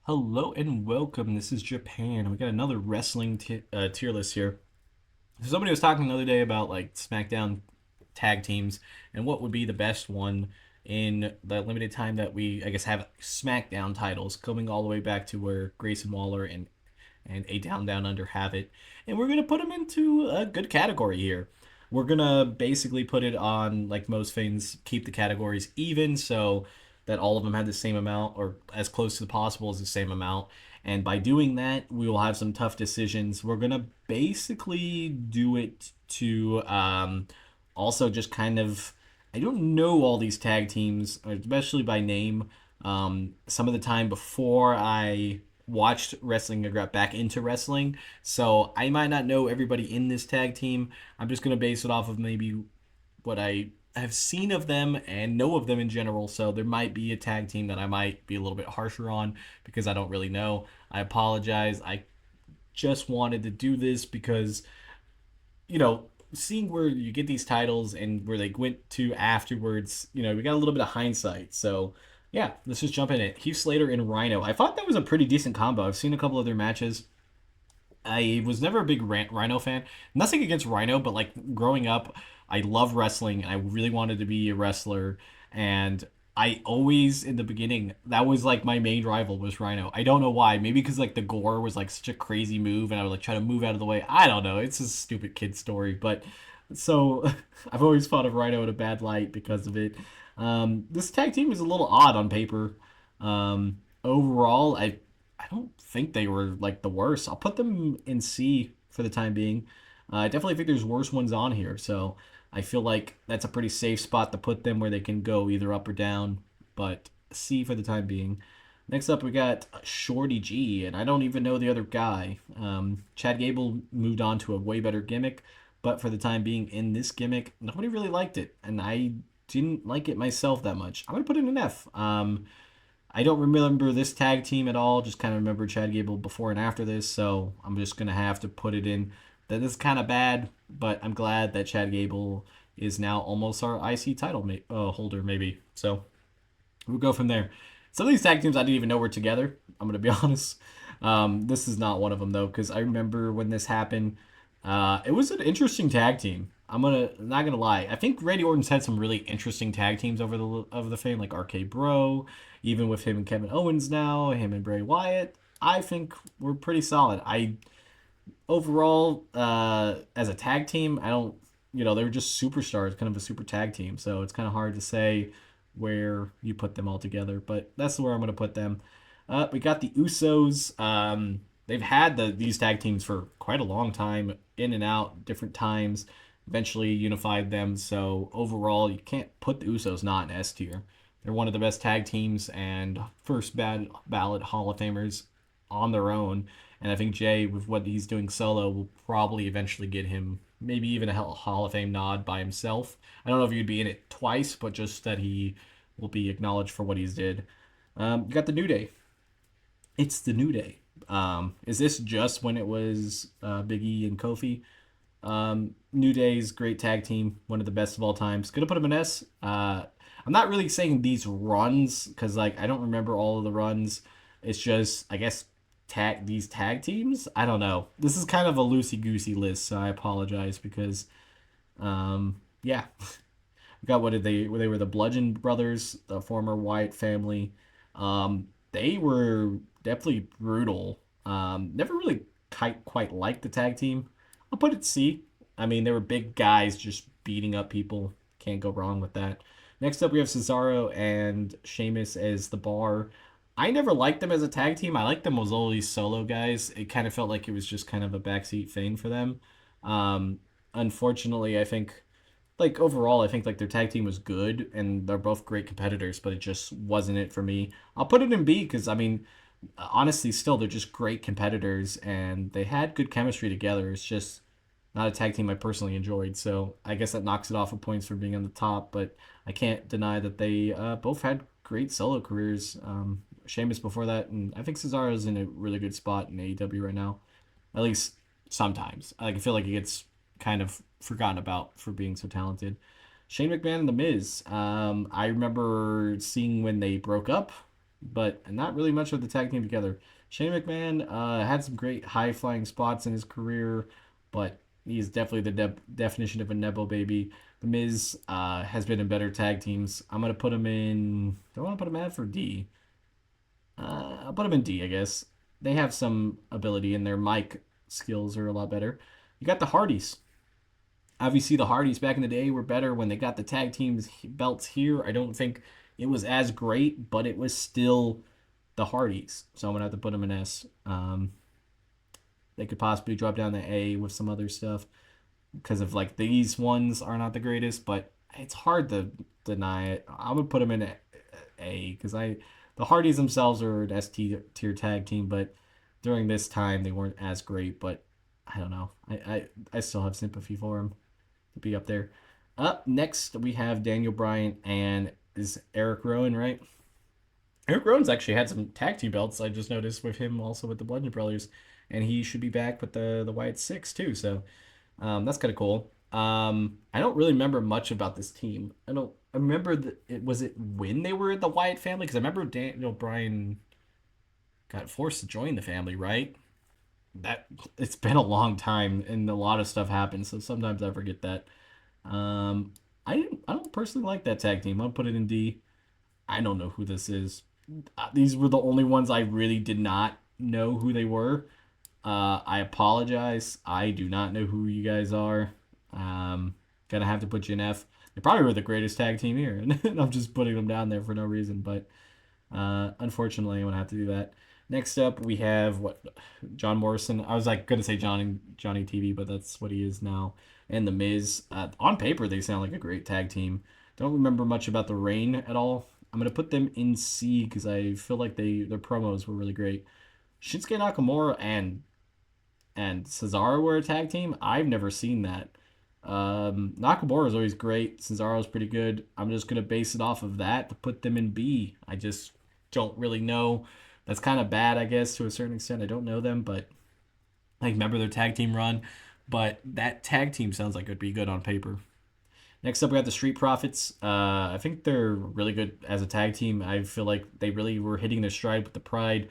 Hello and welcome. This is Japan. We got another wrestling tier list here. Somebody was talking the other day about like Smackdown tag teams and what would be the best one in the limited time that we, I guess, have Smackdown titles coming all the way back to where Grayson Waller and A Down Under have it. And we're going to put them into a good category here. We're going to basically put it on, like most things, keep the categories even so that all of them have the same amount or as close to possible as the same amount. And by doing that, we will have some tough decisions. We're going to basically do it to also just kind of. I don't know all these tag teams, especially by name. Some of the time before I watched wrestling or got back into wrestling. So I might not know everybody in this tag team. I'm just going to base it off of maybe what I have seen of them and know of them in general. So there might be a tag team that I might be a little bit harsher on because I don't really know. I apologize. I just wanted to do this because, seeing where you get these titles and where they went to afterwards, we got a little bit of hindsight. So, yeah, let's just jump in it. Heath Slater and Rhino. I thought that was a pretty decent combo. I've seen a couple of their matches. I was never a big Rhino fan. Nothing against Rhino, but like growing up, I love wrestling and I really wanted to be a wrestler. And I always, in the beginning, that was like my main rival was Rhino. I don't know why. Maybe because like the gore was like such a crazy move and I would like try to move out of the way. I don't know. It's a stupid kid story. But so I've always thought of Rhino in a bad light because of it. This tag team is a little odd on paper. Overall, I don't think they were like the worst. I'll put them in C for the time being. I definitely think there's worse ones on here, so I feel like that's a pretty safe spot to put them where they can go either up or down. But C for the time being. Next up, we got Shorty G, and I don't even know the other guy. Chad Gable moved on to a way better gimmick, but for the time being, in this gimmick, nobody really liked it, and I didn't like it myself that much. I'm gonna put it in an F. I don't remember this tag team at all. Just kind of remember Chad Gable before and after this, so I'm just gonna have to put it in. That is kind of bad, but I'm glad that Chad Gable is now almost our IC title holder, maybe. So we'll go from there. Some of these tag teams I didn't even know were together. I'm gonna be honest. This is not one of them though, because I remember when this happened. It was an interesting tag team. Not gonna lie. I think Randy Orton's had some really interesting tag teams over the fame, like RK Bro, even with him and Kevin Owens now, him and Bray Wyatt. I think we're pretty solid. I overall, as a tag team, I don't, they were just superstars, kind of a super tag team. So it's kind of hard to say where you put them all together, but that's where I'm going to put them. We got the Usos. They've had these tag teams for quite a long time, in and out, different times. Eventually unified them. So overall, you can't put the Usos not in S tier. They're one of the best tag teams and first ballot Hall of Famers on their own. And I think Jay, with what he's doing solo, will probably eventually get him maybe even a Hall of Fame nod by himself. I don't know if he'd be in it twice, but just that he will be acknowledged for what he's did. You got the New Day. It's the New Day. Is this just when it was Big E and Kofi? New Day's great tag team, one of the best of all times. Gonna put him in S. I'm not really saying these runs because like I don't remember all of the runs. It's just I guess these tag teams. I don't know. This is kind of a loosey goosey list, so I apologize because yeah. We got what did they were the Bludgeon Brothers, the former Wyatt family. They were definitely brutal. Never really quite liked the tag team. I'll put it C. I mean, they were big guys just beating up people. Can't go wrong with that. Next up, we have Cesaro and Sheamus as the Bar. I never liked them as a tag team. I liked them as all these solo guys. It kind of felt like it was just kind of a backseat thing for them. Unfortunately, I think like overall, I think like their tag team was good and they're both great competitors, but it just wasn't it for me. I'll put it in B because I mean, honestly, still they're just great competitors and they had good chemistry together. It's just not a tag team I personally enjoyed, so I guess that knocks it off of points for being on the top. But I can't deny that they both had great solo careers. Sheamus before that, and I think Cesaro's in a really good spot in AEW right now, at least sometimes. Like I feel like he gets kind of forgotten about for being so talented. Shane McMahon and The Miz. I remember seeing when they broke up. but not really much of the tag team together. Shane McMahon had some great high flying spots in his career, but he's definitely the definition of a Nebo baby. The Miz has been in better tag teams. I'm gonna put him in. Do I want to put him F or D? I'll put him in D, I guess. They have some ability, and their mic skills are a lot better. You got the Hardys. Obviously, the Hardys back in the day were better when they got the tag teams belts here. I don't think it was as great, but it was still the Hardys. So I'm gonna have to put them in S. They could possibly drop down to A with some other stuff because of like these ones are not the greatest, but it's hard to deny it. I'm gonna put them in A because the Hardys themselves are an S tier tag team, but during this time they weren't as great. But I don't know. I still have sympathy for them to be up there. Up next we have Daniel Bryan and is Eric Rowan, right? Eric Rowan's actually had some tag team belts. I just noticed with him also with the Bludgeon Brothers, and he should be back with the Wyatt Six too. So that's kind of cool. I don't really remember much about this team. I don't. I remember that it was it when they were the Wyatt family because I remember Daniel Bryan got forced to join the family, right? That it's been a long time and a lot of stuff happened, so sometimes I forget that. Um, I don't personally like that tag team. I'll put it in D. I don't know who this is. These were the only ones I really did not know who they were. I apologize. I do not know who you guys are. Gonna have to put you in F. They probably were the greatest tag team here, and I'm just putting them down there for no reason. But unfortunately, I'm gonna have to do that. Next up, we have what John Morrison. I was like gonna say Johnny TV, but that's what he is now. And the Miz. On paper, they sound like a great tag team. Don't remember much about the Reign at all. I'm gonna put them in C because I feel like their promos were really great. Shinsuke Nakamura and Cesaro were a tag team. I've never seen that. Nakamura is always great. Cesaro's pretty good. I'm just gonna base it off of that to put them in B. I just don't really know. That's kind of bad, I guess, to a certain extent. I don't know them, but I remember their tag team run. But that tag team sounds like it'd be good on paper. Next up, we got the Street Profits. I think they're really good as a tag team. I feel like they really were hitting their stride with the Pride,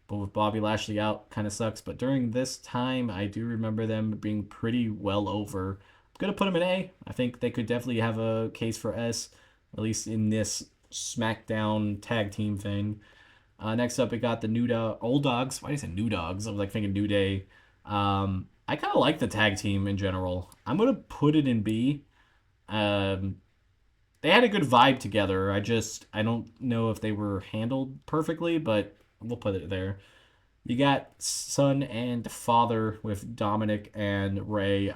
but with Bobby Lashley out, kind of sucks. But during this time, I do remember them being pretty well over. I'm gonna put them in A. I think they could definitely have a case for S, at least in this SmackDown tag team thing. Next up, we got the Old Dogs. Why did I say New Dogs? I was like thinking New Day. I kind of like the tag team in general. I'm gonna put it in B. Um, they had a good vibe together. I don't know if they were handled perfectly, but we'll put it there. You got son and father with Dominic and Ray.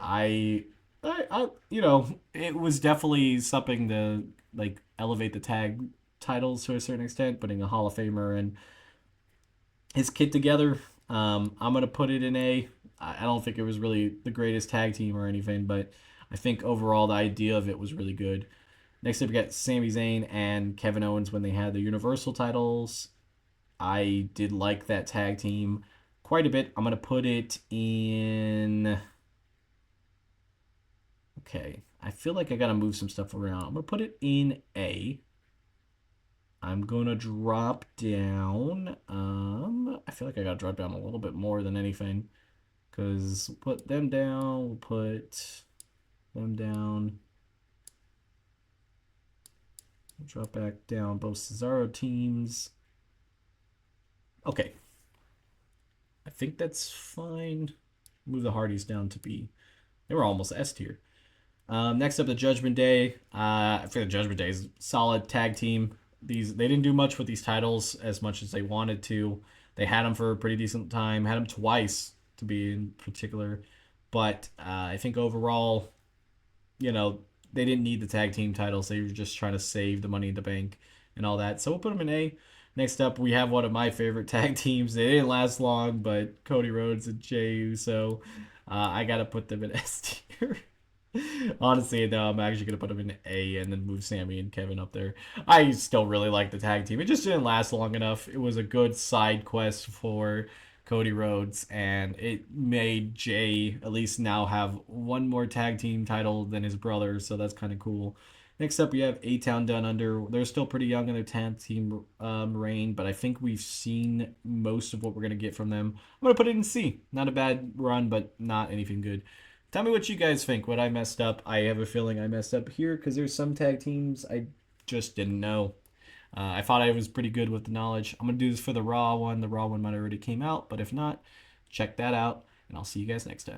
It was definitely something to like elevate the tag titles to a certain extent, putting a Hall of Famer and his kid together. I'm gonna put it in A. I don't think it was really the greatest tag team or anything, but I think overall the idea of it was really good. Next up, we got Sami Zayn and Kevin Owens when they had the Universal titles. I did like that tag team quite a bit. I'm gonna put it in. Okay, I feel like I gotta move some stuff around. I'm gonna put it in A. I'm gonna drop down. I feel like I gotta drop down a little bit more than anything, cause put them down. We'll put them down. We'll drop back down both Cesaro teams. Okay, I think that's fine. Move the Hardys down to B. They were almost S tier. Next up, the Judgment Day. I feel the Judgment Day is a solid tag team. They didn't do much with these titles as much as they wanted to. They had them for a pretty decent time. Had them twice to be in particular, but I think overall, you know, they didn't need the tag team titles. They were just trying to save the Money in the Bank and all that. So we'll put them in A. Next up, we have one of my favorite tag teams. They didn't last long, but Cody Rhodes and Jey Uso. I gotta put them in S tier. Honestly, no, I'm actually gonna put them in A and then move Sammy and Kevin up there. I still really like the tag team. It just didn't last long enough. It was a good side quest for Cody Rhodes, and it made Jay at least now have one more tag team title than his brother, so that's kind of cool. Next up, we have A Town Down Under. They're still pretty young in their tag team reign, but I think we've seen most of what we're going to get from them. I'm going to put it in C. Not a bad run, but not anything good. Tell me what you guys think. What I messed up. I have a feeling I messed up here because there's some tag teams I just didn't know. I thought I was pretty good with the knowledge. I'm going to do this for the Raw one. The Raw one might already came out, but if not, check that out, and I'll see you guys next time.